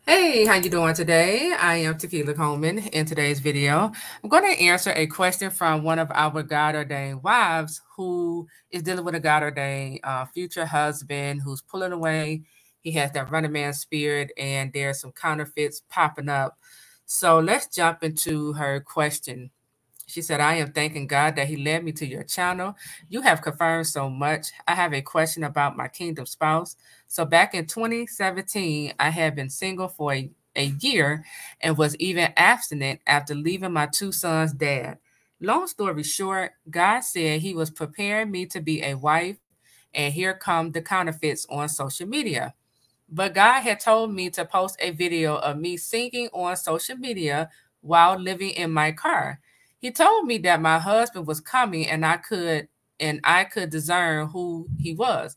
Hey, how you doing today? I am Tequila Coleman. In today's video, I'm going to answer a question from one of our God-ordained wives who is dealing with a God-ordained future husband who's pulling away. He has that running man spirit, and there's some counterfeits popping up. So let's jump into her question. She said, I am thanking God that He led me to your channel. You have confirmed so much. I have a question about my kingdom spouse. So back in 2017, I had been single for a year and was even abstinent after leaving my two sons' dad. Long story short, God said He was preparing me to be a wife, and here come the counterfeits on social media. But God had told me to post a video of me singing on social media while living in my car. He told me that my husband was coming and I could discern who he was.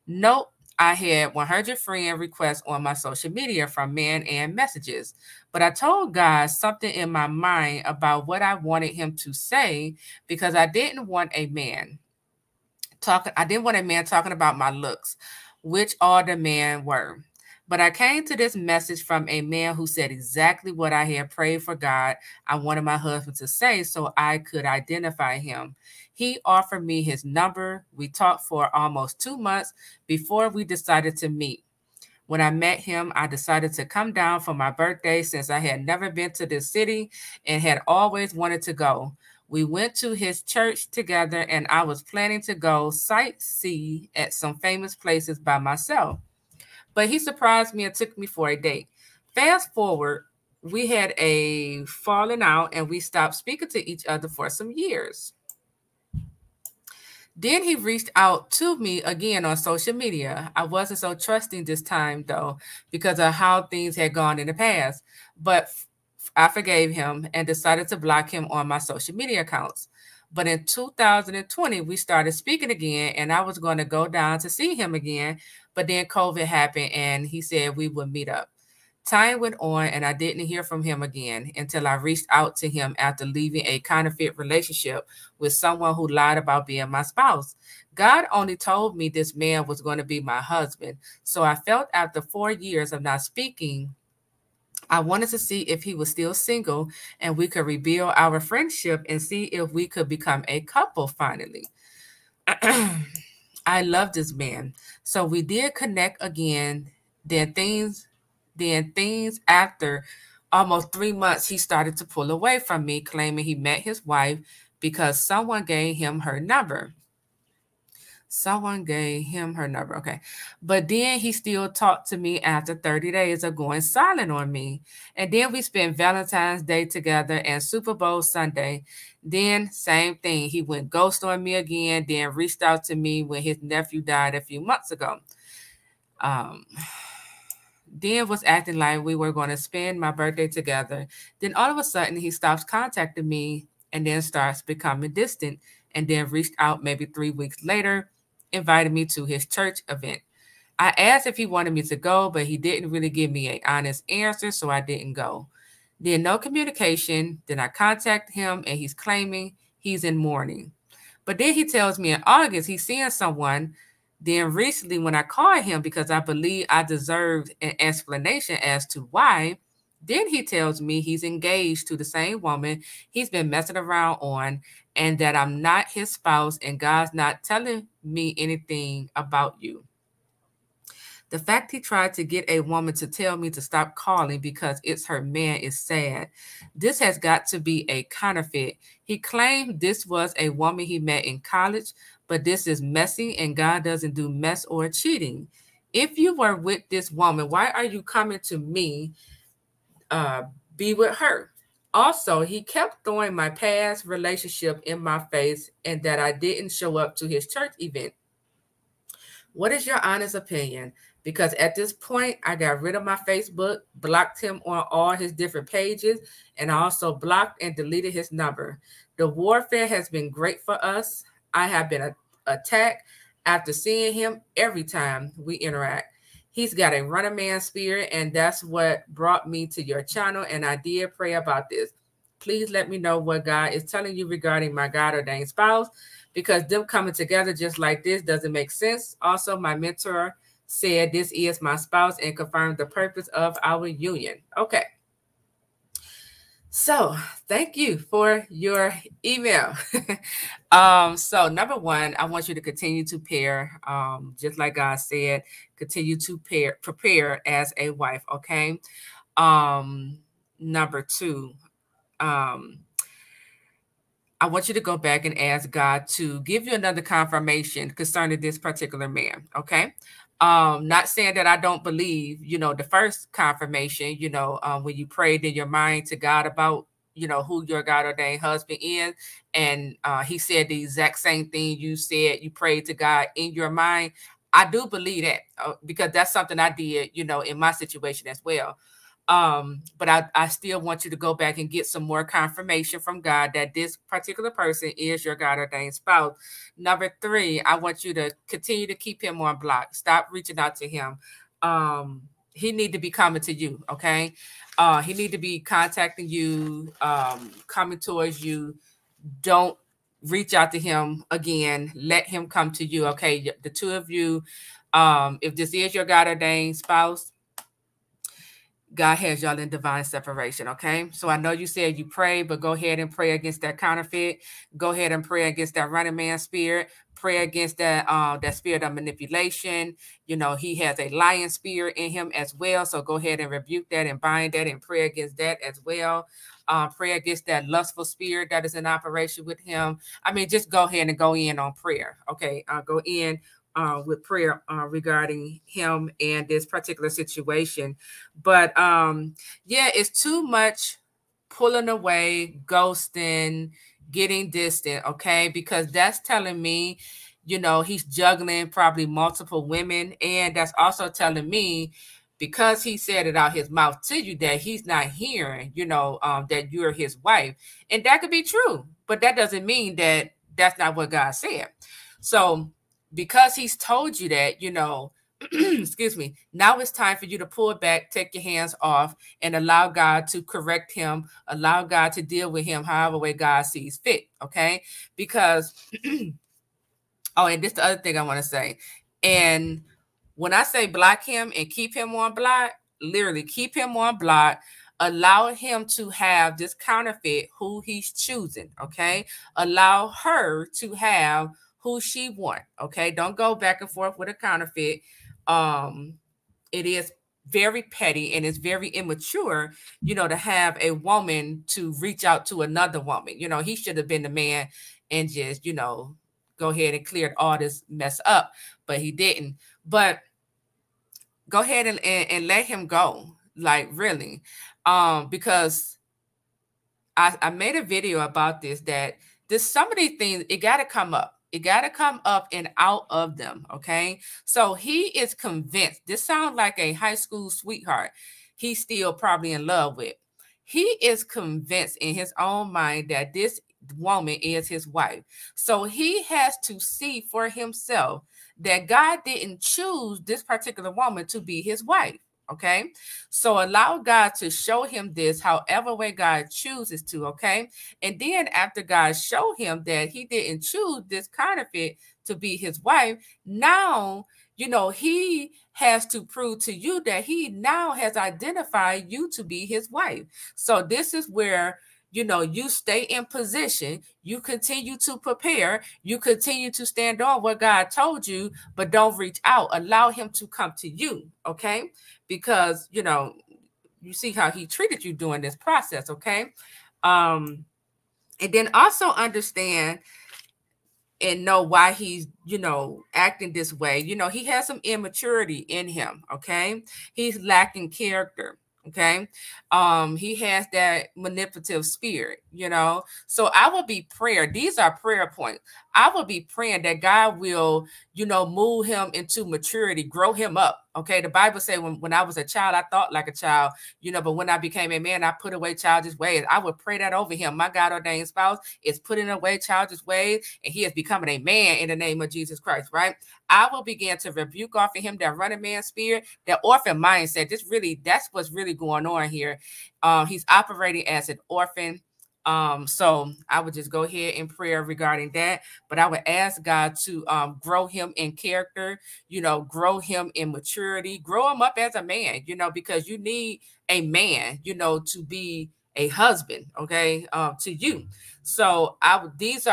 Nope, I had 100 friend requests on my social media from men and messages. But I told God something in my mind about what I wanted him to say because I didn't want a man talking about my looks, which all the men were. But I came to this message from a man who said exactly what I had prayed for God I wanted my husband to say so I could identify him. He offered me his number. We talked for almost 2 months before we decided to meet. When I met him, I decided to come down for my birthday since I had never been to this city and had always wanted to go. We went to his church together, and I was planning to go sightsee at some famous places by myself. But he surprised me and took me for a date. Fast forward, we had a falling out and we stopped speaking to each other for some years. Then he reached out to me again on social media. I wasn't so trusting this time, though, because of how things had gone in the past. But I forgave him and decided to block him on my social media accounts. But in 2020, we started speaking again, and I was going to go down to see him again. But then COVID happened, and he said we would meet up. Time went on, and I didn't hear from him again until I reached out to him after leaving a counterfeit relationship with someone who lied about being my spouse. God only told me this man was going to be my husband. So I felt after 4 years of not speaking, I wanted to see if he was still single and we could rebuild our friendship and see if we could become a couple finally. I love this man. So we did connect again. Then things after almost 3 months, he started to pull away from me, claiming he met his wife because someone gave him her number. Someone gave him her number. Okay. But then he still talked to me after 30 days of going silent on me. And then we spent Valentine's Day together and Super Bowl Sunday. Then same thing. He went ghost on me again, then reached out to me when his nephew died a few months ago. Then was acting like we were going to spend my birthday together. Then all of a sudden he stops contacting me and then starts becoming distant and then reached out maybe 3 weeks later, invited me to his church event. I asked if he wanted me to go, but he didn't really give me an honest answer, so I didn't go. Then no communication. Then I contact him and he's claiming he's in mourning. But then he tells me in August he's seeing someone. Then recently when I called him because I believe I deserved an explanation as to why, then he tells me he's engaged to the same woman he's been messing around on and that I'm not his spouse and God's not telling me anything about you. The fact he tried to get a woman to tell me to stop calling because it's her man is sad. This has got to be a counterfeit. He claimed this was a woman he met in college, but this is messy and God doesn't do mess or cheating. If you were with this woman, why are you coming to me? Be with her. Also, he kept throwing my past relationship in my face and that I didn't show up to his church event. What is your honest opinion? Because at this point, I got rid of my Facebook, blocked him on all his different pages, and I also blocked and deleted his number. The warfare has been great for us. I have been attacked after seeing him every time we interact. He's got a running man spirit, and that's what brought me to your channel, and I did pray about this. Please let me know what God is telling you regarding my God-ordained spouse, because them coming together just like this doesn't make sense. Also, my mentor said, "This is my spouse," and confirmed the purpose of our union. Okay. So thank you for your email. So number one, I want you to continue to pair, just like God said, continue to prepare as a wife. Okay. Number two, um, I want you to go back and ask God to give you another confirmation concerning this particular man. Okay. Not saying that I don't believe, the first confirmation, when you prayed in your mind to God about, who your God ordained husband is. And he said the exact same thing you said, you prayed to God in your mind. I do believe that because that's something I did, in my situation as well. But I still want you to go back and get some more confirmation from God that this particular person is your God ordained spouse. Number three, I want you to continue to keep him on block. Stop reaching out to him. He need to be coming to you. Okay. He need to be contacting you, coming towards you. Don't reach out to him again. Let him come to you. Okay. The two of you, if this is your God ordained spouse, God has y'all in divine separation, okay? So I know you said you pray, but go ahead and pray against that counterfeit. Go ahead and pray against that running man spirit. Pray against that spirit of manipulation. He has a lion spirit in him as well. So go ahead and rebuke that and bind that and pray against that as well. Pray against that lustful spirit that is in operation with him. I mean, just go ahead and go in on prayer, okay? Go in with prayer regarding him and this particular situation. But yeah, it's too much pulling away, ghosting, getting distant, okay? Because that's telling me, he's juggling probably multiple women. And that's also telling me, because he said it out his mouth to you, that he's not hearing, that you're his wife. And that could be true, but that doesn't mean that that's not what God said. So because he's told you that, excuse me, now it's time for you to pull back, take your hands off, and allow God to correct him, allow God to deal with him however way God sees fit, okay? Because, oh, and this is the other thing I want to say. And when I say block him and keep him on block, literally keep him on block, allow him to have this counterfeit who he's choosing, okay? Allow her to have who she want, okay? Don't go back and forth with a counterfeit. It is very petty and it's very immature, to have a woman to reach out to another woman. He should have been the man and just, go ahead and cleared all this mess up, but he didn't. But go ahead and let him go, like really, because I made a video about this, that some of these things, it got to come up. It got to come up and out of them, okay? So he is convinced. This sounds like a high school sweetheart he's still probably in love with. He is convinced in his own mind that this woman is his wife. So he has to see for himself that God didn't choose this particular woman to be his wife. Okay, so allow God to show him this however way God chooses to. Okay, and then after God showed him that he didn't choose this counterfeit to be his wife, now he has to prove to you that he now has identified you to be his wife. So this is where you stay in position, you continue to prepare, you continue to stand on what God told you, but don't reach out. Allow him to come to you, okay? Because, you see how he treated you during this process, okay? And then also understand and know why he's, acting this way. He has some immaturity in him, okay? He's lacking character. Okay. He has that manipulative spirit, So I will be prayer. These are prayer points. I will be praying that God will, move him into maturity, grow him up. Okay. The Bible says when I was a child, I thought like a child, but when I became a man, I put away childish ways. I would pray that over him. My God ordained spouse is putting away childish ways, and he is becoming a man in the name of Jesus Christ, right? I will begin to rebuke off of him that running man spirit, that orphan mindset. That's what's really going on here. He's operating as an orphan. So I would just go ahead in prayer regarding that. But I would ask God to grow him in character, grow him in maturity, grow him up as a man, because you need a man, to be a husband, okay, to you. So this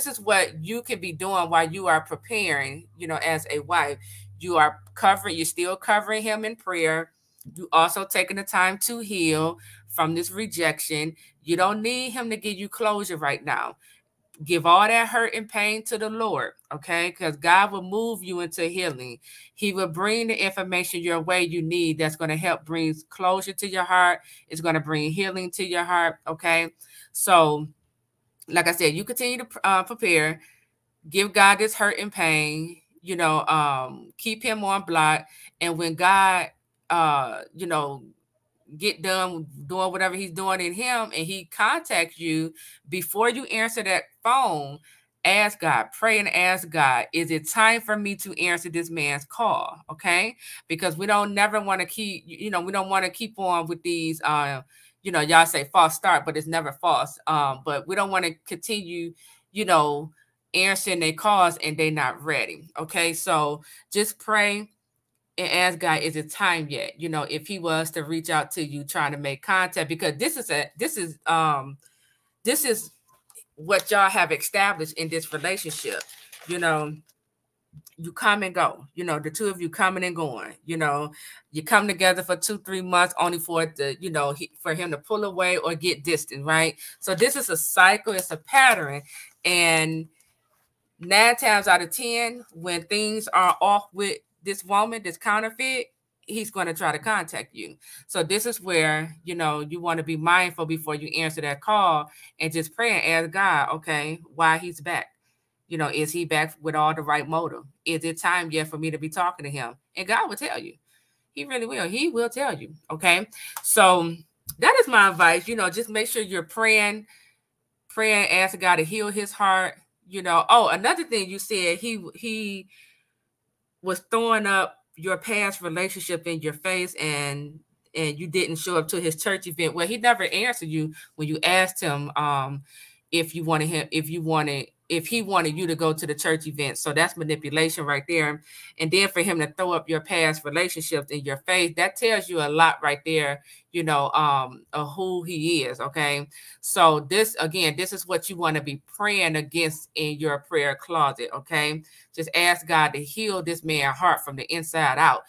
is what you can be doing while you are preparing, as a wife. You're still covering him in prayer. You also taking the time to heal from this rejection. You don't need him to give you closure right now. Give all that hurt and pain to the Lord, okay? Because God will move you into healing. He will bring the information your way you need that's going to help bring closure to your heart. It's going to bring healing to your heart, okay? So, like I said, you continue to prepare. Give God this hurt and pain, keep him on block. And when God, get done doing whatever he's doing in him and he contacts you, before you answer that phone, ask God, pray and ask God, is it time for me to answer this man's call? Okay. Because we don't never want to keep, we don't want to keep on with these, y'all say false start, but it's never false. But we don't want to continue, answering their calls and they're not ready. Okay. So just pray and ask God, is it time yet? If he was to reach out to you trying to make contact, because this is what y'all have established in this relationship. You come and go, the two of you coming and going, you come together for 2-3 months only for it to, for him to pull away or get distant, right? So this is a cycle, it's a pattern. And 9 times out of 10, when things are off with this woman, this counterfeit, he's going to try to contact you. So this is where, you want to be mindful before you answer that call and just pray and ask God, okay, why he's back? Is he back with all the right motive? Is it time yet for me to be talking to him? And God will tell you. He really will. He will tell you. Okay. So that is my advice. Just make sure you're praying, ask God to heal his heart. Oh, another thing you said, he was throwing up your past relationship in your face and you didn't show up to his church event. Well, he never answered you when you asked him if he wanted you to go to the church event. So that's manipulation right there. And then for him to throw up your past relationships in your face, that tells you a lot right there, of who he is. Okay. So this is what you want to be praying against in your prayer closet. Okay. Just ask God to heal this man's heart from the inside out,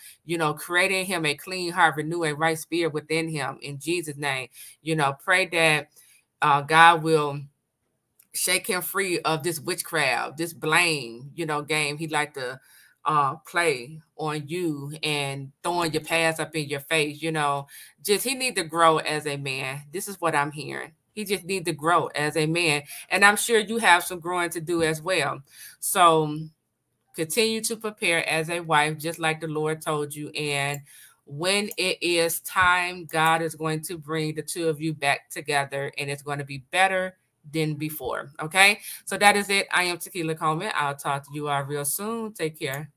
creating him a clean heart, renew a right spirit within him in Jesus' name. Pray that God will shake him free of this witchcraft, this blame, game he like to play on you and throwing your past up in your face. Just he need to grow as a man. This is what I'm hearing. He just need to grow as a man. And I'm sure you have some growing to do as well. So continue to prepare as a wife, just like the Lord told you. And when it is time, God is going to bring the two of you back together and it's going to be better than before. Okay. So that is it. I am Tequila Coleman. I'll talk to you all real soon. Take care.